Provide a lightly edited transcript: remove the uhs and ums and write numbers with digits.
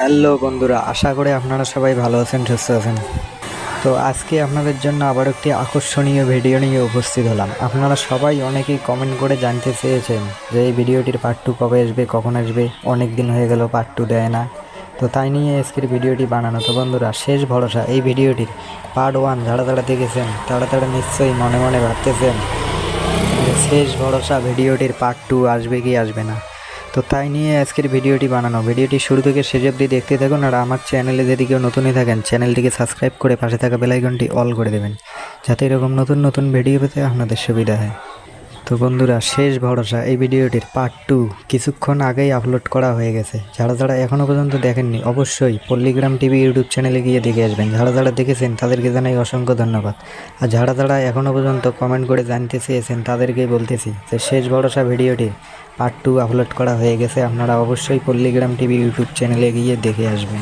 Hello বন্ধুরা, আশা করি আপনারা সবাই ভালো আছেন, সুস্থ আছেন। তো আজকে আপনাদের জন্য আবার একটি আকর্ষণীয় ভিডিও নিয়ে উপস্থিত হলাম। আপনারা সবাই অনেকেই কমেন্ট করে জানতে চেয়েছেন যে এই ভিডিওটির পার্ট 2 কবে আসবে, কখন আসবে। অনেক দিন হয়ে গেল পার্ট 2 দেয় না। তো তাই নিয়ে আজকের ভিডিওটি বানানো। তো বন্ধুরা, শেষ ভরসা এই ভিডিওটির পার্ট 1 যারা যারা দেখেছেন তারা নিশ্চয়ই মনে মনে ভাবতেছেন যে শেষ ভরসা ভিডিওটির পার্ট 2 আসবে কি আসবে না। তো তাই নিয়ে আজকের ভিডিওটি বানানো। ভিডিওটি শুরু থেকে শেষ অবধি দেখতে থাকুন। আর আমার চ্যানেলে যদি কেউ নতুনই থাকেন, চ্যানেলটিকে সাবস্ক্রাইব করে পাশে থাকা বেল আইকনটি অল করে দেবেন, যাতে এরকম নতুন নতুন ভিডিও পেতে আপনাদের সুবিধা হয়। তো বন্ধুরা, শেষ ভরসা এই ভিডিওটির পার্ট 2 কিছুক্ষণ আগেই আপলোড করা হয়ে গেছে। যারা যারা এখনও পর্যন্ত দেখেননি, অবশ্যই পল্লীগ্রাম টিভি ইউটিউব চ্যানেলে গিয়ে দেখে আসবেন। যারা যারা দেখেছেন তাদেরকে জানাই অসংখ্য ধন্যবাদ। আর যারা যারা এখনও পর্যন্ত কমেন্ট করে জানতে চেয়েছেন তাদেরকেই বলতেছি যে শেষ ভরসা ভিডিওটি পার্ট 2 আপলোড করা হয়ে গেছে। আপনারা অবশ্যই পল্লীগ্রাম টিভি ইউটিউব চ্যানেলে গিয়ে দেখে আসবেন।